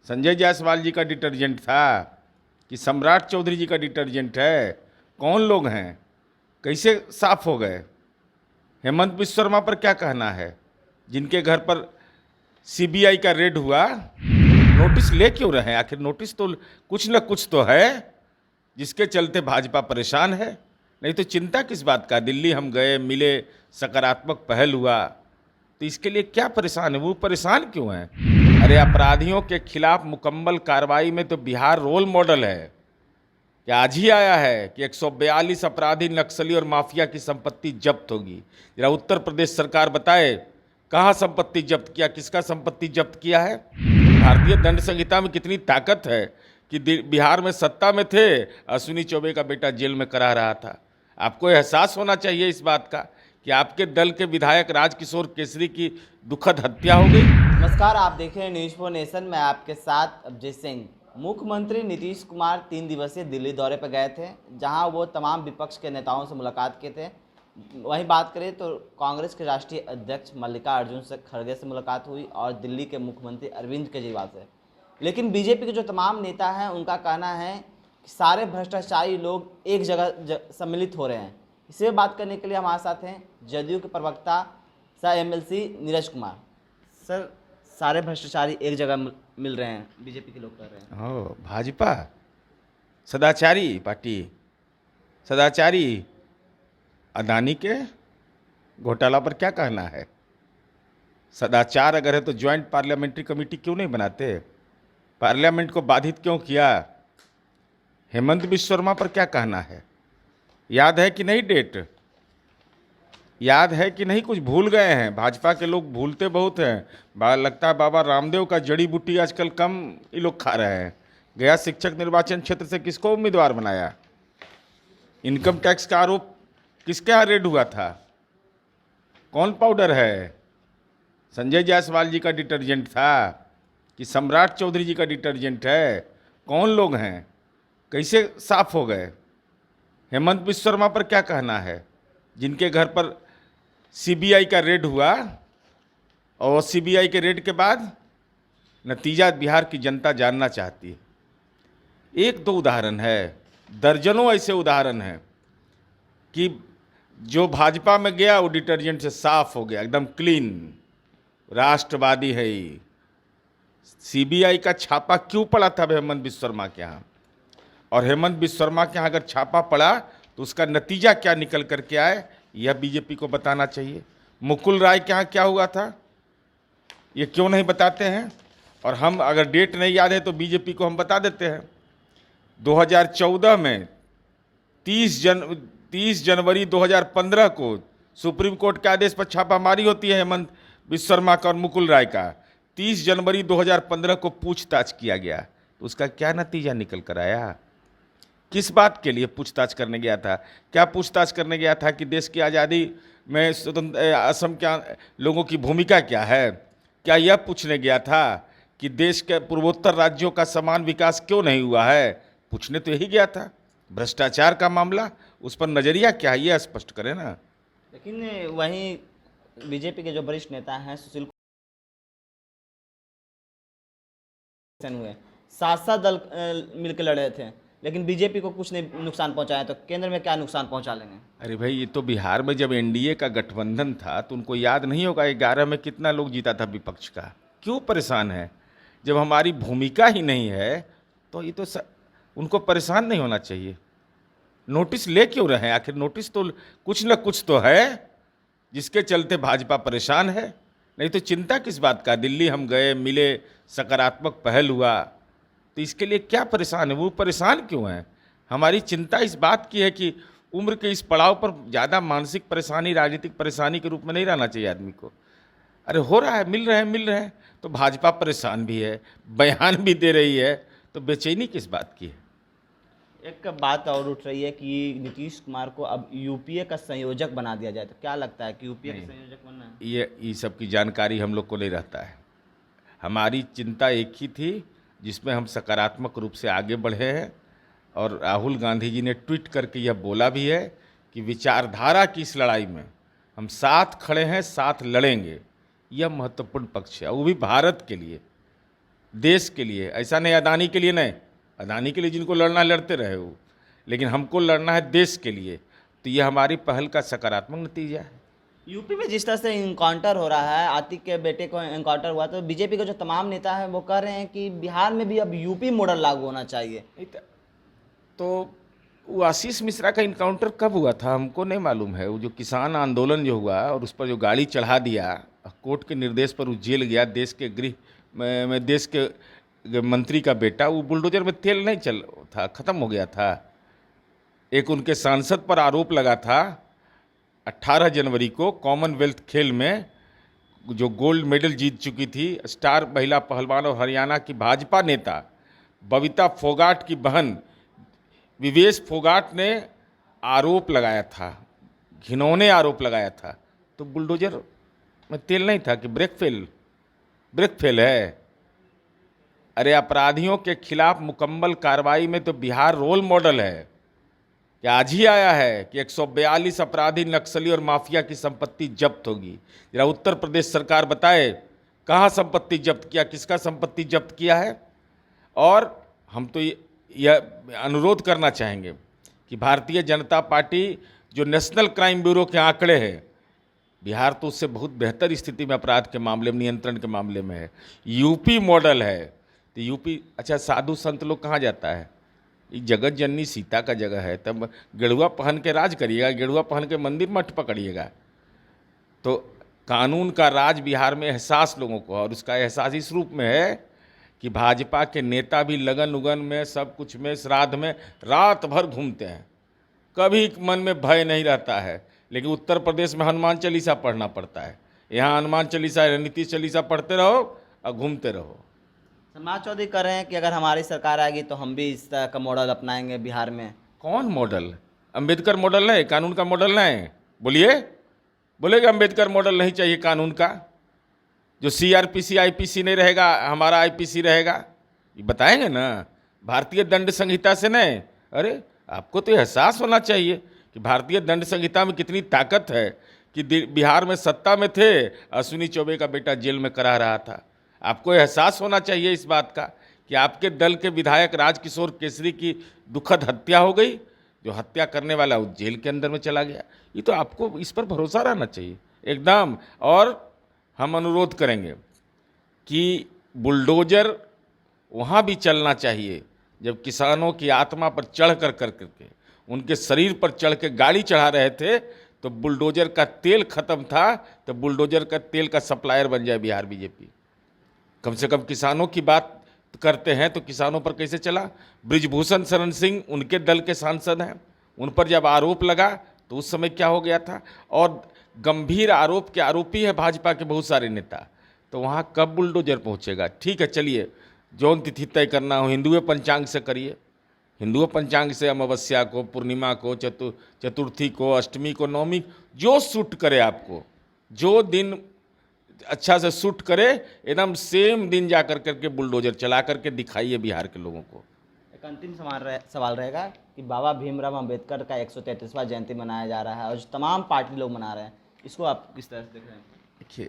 संजय जायसवाल जी का डिटर्जेंट था कि सम्राट चौधरी जी का डिटर्जेंट है? कौन लोग हैं? कैसे साफ हो गए? हेमंत बिश्व शर्मा पर क्या कहना है, जिनके घर पर सीबीआई का रेड हुआ? नोटिस ले क्यों रहे हैं? आखिर नोटिस तो कुछ न कुछ तो है जिसके चलते भाजपा परेशान है। नहीं तो चिंता किस बात का? दिल्ली हम गए, मिले, सकारात्मक पहल हुआ, तो इसके लिए क्या परेशान है? वो परेशान क्यों हैं? अरे अपराधियों के खिलाफ मुकम्मल कार्रवाई में तो बिहार रोल मॉडल है। क्या आज ही आया है कि 142 अपराधी नक्सली और माफिया की संपत्ति जब्त होगी? जरा उत्तर प्रदेश सरकार बताए कहाँ संपत्ति जब्त किया, किसका संपत्ति जब्त किया है? भारतीय दंड संहिता में कितनी ताकत है कि बिहार में सत्ता में थे, अश्विनी चौबे का बेटा जेल में करा रहा था। आपको एहसास होना चाहिए इस बात का कि आपके दल के विधायक राजकिशोर केसरी की दुखद हत्या हो गई। नमस्कार, आप देख रहे हैं न्यूज फॉर नेशन। मैं आपके साथ अभिजीत सिंह। मुख्यमंत्री नीतीश कुमार 3 दिवसीय दिल्ली दौरे पर गए थे, जहां वो तमाम विपक्ष के नेताओं से मुलाकात किए थे। वहीं बात करें तो कांग्रेस के राष्ट्रीय अध्यक्ष मल्लिकार्जुन खड़गे से मुलाकात हुई और दिल्ली के मुख्यमंत्री अरविंद केजरीवाल से। लेकिन बीजेपी के जो तमाम नेता हैं, उनका कहना है कि सारे भ्रष्टाचारी लोग एक जगह सम्मिलित हो रहे हैं। इसी में बात करने के लिए हमारे साथ हैं जदयू के प्रवक्ता सह एमएलसी नीरज कुमार। सर, सारे भ्रष्टाचारी एक जगह मिल रहे हैं, बीजेपी के लोग कर रहे हैं। ओ, भाजपा सदाचारी पार्टी, सदाचारी अदानी के घोटाला पर क्या कहना है? सदाचार अगर है तो ज्वाइंट पार्लियामेंट्री कमेटी क्यों नहीं बनाते? पार्लियामेंट को बाधित क्यों किया? हेमंत बिश्व शर्मा पर क्या कहना है? याद है कि नहीं डेट? याद है कि नहीं? कुछ भूल गए हैं? भाजपा के लोग भूलते बहुत हैं। लगता है बाबा रामदेव का जड़ी बूटी आजकल कम ये लोग खा रहे हैं। गया शिक्षक निर्वाचन क्षेत्र से किसको उम्मीदवार बनाया? इनकम टैक्स का आरोप किसके यहाँ रेड हुआ था? कौन पाउडर है? संजय जायसवाल जी का डिटर्जेंट था कि सम्राट चौधरी जी का डिटर्जेंट है? कौन लोग हैं? कैसे साफ हो गए? हेमंत बिश्व शर्मा पर क्या कहना है, जिनके घर पर सीबीआई का रेड हुआ? और सीबीआई के रेड के बाद नतीजा बिहार की जनता जानना चाहती है। एक दो उदाहरण है, दर्जनों ऐसे उदाहरण हैं कि जो भाजपा में गया वो डिटर्जेंट से साफ हो गया, एकदम क्लीन। राष्ट्रवादी है ये। सीबीआई का छापा क्यों पड़ा था हेमंत बिश्व शर्मा के यहाँ? और हेमंत बिश्व शर्मा के यहाँ अगर छापा पड़ा तो उसका नतीजा क्या निकल करके आए, यह बीजेपी को बताना चाहिए। मुकुल राय के यहाँ क्या हुआ था, ये क्यों नहीं बताते हैं? और हम अगर डेट नहीं याद है तो बीजेपी को हम बता देते हैं। 2014 में 30 जनवरी 2015 को सुप्रीम कोर्ट के आदेश पर छापामारी होती है हेमंत बिश्व शर्मा का और मुकुल राय का। 30 जनवरी 2015 को पूछताछ किया गया, तो उसका क्या नतीजा निकल कर आया? किस बात के लिए पूछताछ करने गया था? क्या पूछताछ करने गया था कि देश की आज़ादी में स्वतंत्र असम के लोगों की भूमिका क्या है? क्या यह पूछने गया था कि देश के पूर्वोत्तर राज्यों का समान विकास क्यों नहीं हुआ है? पूछने तो यही गया था। भ्रष्टाचार का मामला, उस पर नज़रिया क्या है, यह स्पष्ट करें ना। लेकिन वहीं बीजेपी के जो वरिष्ठ नेता हैं सुशील हुए, साथ साथ दल मिलकर लड़े थे, लेकिन बीजेपी को कुछ नहीं नुकसान पहुंचाया, तो केंद्र में क्या नुकसान पहुंचा लेंगे? अरे भाई, ये तो बिहार में जब एनडीए का गठबंधन था तो उनको याद नहीं होगा 11 में कितना लोग जीता था विपक्ष का। क्यों परेशान है? जब हमारी भूमिका ही नहीं है तो ये तो उनको परेशान नहीं होना चाहिए। नोटिस ले क्यों रहे हैं? आखिर नोटिस तो कुछ न कुछ तो है जिसके चलते भाजपा परेशान है। नहीं तो चिंता किस बात का? दिल्ली हम गए, मिले, सकारात्मक पहल हुआ, तो इसके लिए क्या परेशान है? वो परेशान क्यों हैं? हमारी चिंता इस बात की है कि उम्र के इस पड़ाव पर ज़्यादा मानसिक परेशानी राजनीतिक परेशानी के रूप में नहीं रहना चाहिए आदमी को। अरे हो रहा है, मिल रहे हैं, तो भाजपा परेशान भी है, बयान भी दे रही है, तो बेचैनी किस बात की है? एक बात और उठ रही है कि नीतीश कुमार को अब यूपीए का संयोजक बना दिया जाए, तो क्या लगता है कि यूपीए का संयोजक बनना है? ये सब की जानकारी हम लोग को नहीं रहता है। हमारी चिंता एक ही थी जिसमें हम सकारात्मक रूप से आगे बढ़े हैं, और राहुल गांधी जी ने ट्वीट करके यह बोला भी है कि विचारधारा की इस लड़ाई में हम साथ खड़े हैं, साथ लड़ेंगे। यह महत्वपूर्ण पक्ष है, वो भी भारत के लिए। देश के लिए, ऐसा नहीं अदानी के लिए नहीं। अदानी के लिए जिनको लड़ना लड़ते रहे हो, लेकिन हमको लड़ना है देश के लिए। तो ये हमारी पहल का सकारात्मक नतीजा है। यूपी में जिस तरह से इनकाउंटर हो रहा है, आतिक के बेटे को इनकाउंटर हुआ, तो बीजेपी के जो तमाम नेता हैं वो कह रहे हैं कि बिहार में भी अब यूपी मॉडल लागू होना चाहिए। तो वो आशीष मिश्रा का इनकाउंटर कब हुआ था हमको नहीं मालूम है। वो जो किसान आंदोलन जो हुआ और उस पर जो गाड़ी चढ़ा दिया, कोर्ट के निर्देश पर वो जेल गया, देश के गृह में देश के मंत्री का बेटा, वो बुलडोजर में तेल नहीं चल था, ख़त्म हो गया था। एक उनके सांसद पर आरोप लगा था 18 जनवरी को कॉमनवेल्थ खेल में जो गोल्ड मेडल जीत चुकी थी स्टार महिला पहलवान और हरियाणा की भाजपा नेता बबीता फोगाट की बहन विवेश फोगाट ने आरोप लगाया था, घिनौने आरोप लगाया था। तो बुलडोजर में तेल नहीं था कि ब्रेक फेल है। अरे अपराधियों के खिलाफ मुकम्मल कार्रवाई में तो बिहार रोल मॉडल है। कि आज ही आया है कि 142 अपराधी नक्सली और माफिया की संपत्ति जब्त होगी। जरा उत्तर प्रदेश सरकार बताए कहाँ संपत्ति जब्त किया, किसका संपत्ति जब्त किया है। और हम तो यह अनुरोध करना चाहेंगे कि भारतीय जनता पार्टी जो नेशनल क्राइम ब्यूरो के आंकड़े हैं, बिहार तो उससे बहुत बेहतर स्थिति में अपराध के मामले में, नियंत्रण के मामले में है। यूपी मॉडल है तो यूपी। अच्छा, साधु संत लोग कहाँ जाता है? ये जगत जननी सीता का जगह है, तब गेरुआ पहन के राज करिएगा, गेरुआ पहन के मंदिर मठ पकड़िएगा। तो कानून का राज बिहार में एहसास लोगों को, और उसका एहसास इस रूप में है कि भाजपा के नेता भी लगन उगन में, सब कुछ में, श्राद्ध में रात भर घूमते हैं, कभी मन में भय नहीं रहता है। लेकिन उत्तर प्रदेश में हनुमान चालीसा पढ़ना पड़ता है, यहाँ हनुमान चालीसा, नीतीश चालीसा पढ़ते रहो और घूमते रहो। समाज चौधरी कह रहे हैं कि अगर हमारी सरकार आएगी तो हम भी इस तरह का मॉडल अपनाएंगे बिहार में। कौन मॉडल? अंबेडकर मॉडल नहीं, कानून का मॉडल नहीं। बोलेगा अंबेडकर मॉडल नहीं चाहिए कानून का। जो सीआरपीसी आईपीसी नहीं रहेगा, हमारा आईपीसी रहेगा, ये बताएंगे ना। भारतीय दंड संहिता से नहीं। अरे आपको तो एहसास होना चाहिए कि भारतीय दंड संहिता में कितनी ताकत है कि बिहार में सत्ता में थे, अश्विनी चौबे का बेटा जेल में करा रहा था। आपको एहसास होना चाहिए इस बात का कि आपके दल के विधायक राजकिशोर केसरी की दुखद हत्या हो गई, जो हत्या करने वाला वो जेल के अंदर में चला गया। ये तो आपको इस पर भरोसा रहना चाहिए एकदम। और हम अनुरोध करेंगे कि बुलडोजर वहाँ भी चलना चाहिए जब किसानों की आत्मा पर चढ़ करके उनके शरीर पर चढ़ के गाड़ी चढ़ा रहे थे, तो बुलडोजर का तेल खत्म था। तो बुलडोजर का तेल का सप्लायर बन जाए बिहार बीजेपी। कम से कम किसानों की बात करते हैं तो किसानों पर कैसे चला? ब्रिजभूषण शरण सिंह उनके दल के सांसद हैं, उन पर जब आरोप लगा तो उस समय क्या हो गया था। और गंभीर आरोप के आरोपी है भाजपा के बहुत सारे नेता, तो वहाँ कब बुलडोजर पहुँचेगा? ठीक है, चलिए जौन तिथि तय करना हो हिंदुओं पंचांग से करिए। हिंदुओं पंचांग से अमावस्या को, पूर्णिमा को, चतुर्थी को, अष्टमी को, नवमी, जो सूट करे आपको, जो दिन अच्छा से सूट करे, एकदम सेम दिन जा करके बुलडोजर चला करके दिखाइए बिहार के लोगों को। एक अंतिम सवाल रहेगा कि बाबा भीमराव अंबेडकर का 133वां जयंती मनाया जा रहा है और जो तमाम पार्टी लोग मना रहे हैं, इसको आप किस तरह से देख रहे हैं? देखिए,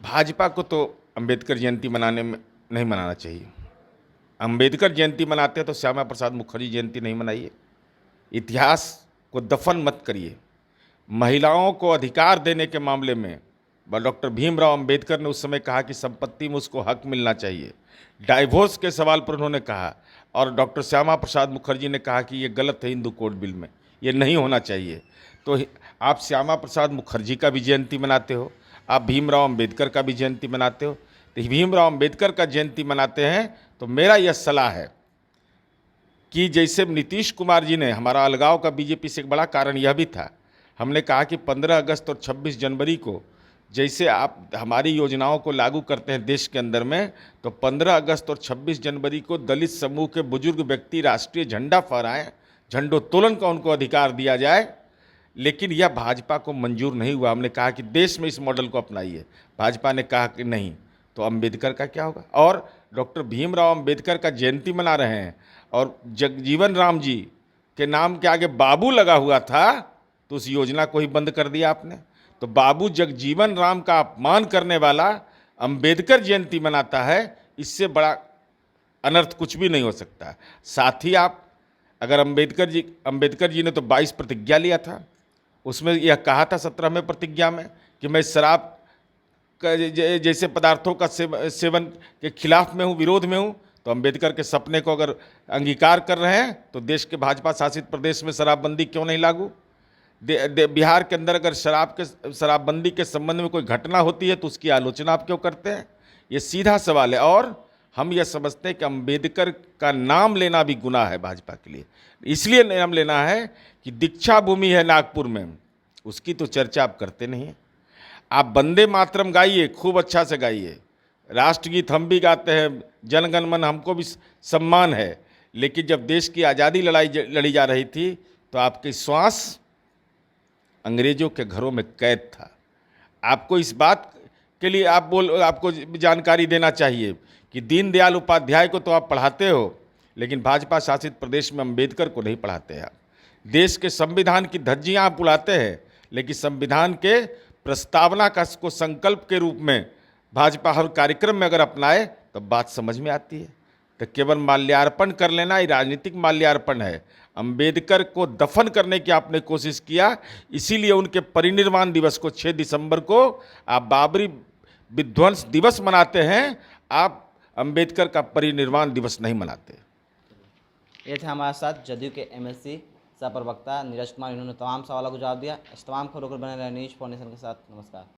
भाजपा को तो अंबेडकर जयंती मनाने में नहीं मनाना चाहिए। अंबेडकर जयंती मनाते हैं तो श्यामा प्रसाद मुखर्जी जयंती नहीं मनाइए। इतिहास को दफन मत करिए। महिलाओं को अधिकार देने के मामले में डॉक्टर भीमराव अंबेडकर ने उस समय कहा कि संपत्ति में उसको हक मिलना चाहिए। डाइवोर्स के सवाल पर उन्होंने कहा, और डॉक्टर श्यामा प्रसाद मुखर्जी ने कहा कि ये गलत है, हिंदू कोड बिल में ये नहीं होना चाहिए। तो आप श्यामा प्रसाद मुखर्जी का भी जयंती मनाते हो, आप भीमराव अंबेडकर का भी जयंती मनाते हो। तो भीमराव अंबेडकर का जयंती मनाते हैं तो मेरा यह सलाह है कि जैसे नीतीश कुमार जी ने, हमारा अलगाव का बीजेपी से एक बड़ा कारण यह भी था, हमने कहा कि 15 अगस्त और 26 जनवरी को जैसे आप हमारी योजनाओं को लागू करते हैं देश के अंदर में, तो 15 अगस्त और 26 जनवरी को दलित समूह के बुजुर्ग व्यक्ति राष्ट्रीय झंडा फहराएं, झंडोत्तोलन का उनको अधिकार दिया जाए। लेकिन यह भाजपा को मंजूर नहीं हुआ। हमने कहा कि देश में इस मॉडल को अपनाइए, भाजपा ने कहा कि नहीं। तो अंबेडकर का क्या होगा? और डॉक्टर भीमराव अंबेडकर का जयंती मना रहे हैं और जगजीवन राम जी के नाम के आगे बाबू लगा हुआ था, तो उस योजना को ही बंद कर दिया आपने। तो बाबू जगजीवन राम का अपमान करने वाला अंबेडकर जयंती मनाता है, इससे बड़ा अनर्थ कुछ भी नहीं हो सकता। साथ ही आप अगर अंबेडकर जी ने तो 22 प्रतिज्ञा लिया था, उसमें यह कहा था 17वें प्रतिज्ञा में कि मैं शराब जैसे पदार्थों का सेवन के खिलाफ में हूँ, विरोध में हूँ। तो अंबेडकर के सपने को अगर अंगीकार कर रहे हैं तो देश के भाजपा शासित प्रदेश में शराबबंदी क्यों नहीं लागू? बिहार के अंदर अगर शराबबंदी के संबंध में कोई घटना होती है तो उसकी आलोचना आप क्यों करते हैं? ये सीधा सवाल है। और हम ये समझते हैं कि अंबेडकर का नाम लेना भी गुनाह है भाजपा के लिए। इसलिए नाम लेना है कि दीक्षा भूमि है नागपुर में, उसकी तो चर्चा आप करते नहीं हैं। आप वंदे मातरम गाइए, खूब अच्छा से गाइए, राष्ट्रगीत हम भी गाते हैं, जनगण मन हमको भी सम्मान है, लेकिन जब देश की आज़ादी लड़ी जा रही थी तो आपकी श्वास अंग्रेजों के घरों में कैद था। आपको इस बात के लिए आपको जानकारी देना चाहिए कि दीनदयाल उपाध्याय को तो आप पढ़ाते हो, लेकिन भाजपा शासित प्रदेश में अंबेडकर को नहीं पढ़ाते हैं। आप देश के संविधान की धज्जियां आप बुलाते हैं, लेकिन संविधान के प्रस्तावना को संकल्प के रूप में भाजपा हर कार्यक्रम में अगर अपनाए तो बात समझ में आती है। तो केवल माल्यार्पण कर लेना ही राजनीतिक माल्यार्पण है। अंबेडकर को दफन करने की आपने कोशिश किया, इसीलिए उनके परिनिर्वाण दिवस को 6 दिसंबर को आप बाबरी विध्वंस दिवस मनाते हैं, आप अंबेडकर का परिनिर्वाण दिवस नहीं मनाते। ये थे हमारे साथ जदयू के एमएलसी सह प्रवक्ता नीरज कुमार। इन्होंने तमाम सवालों को जवाब दिया। इस तमाम खबरों को बने रहे न्यूज़ फाउंडेशन के साथ। नमस्कार।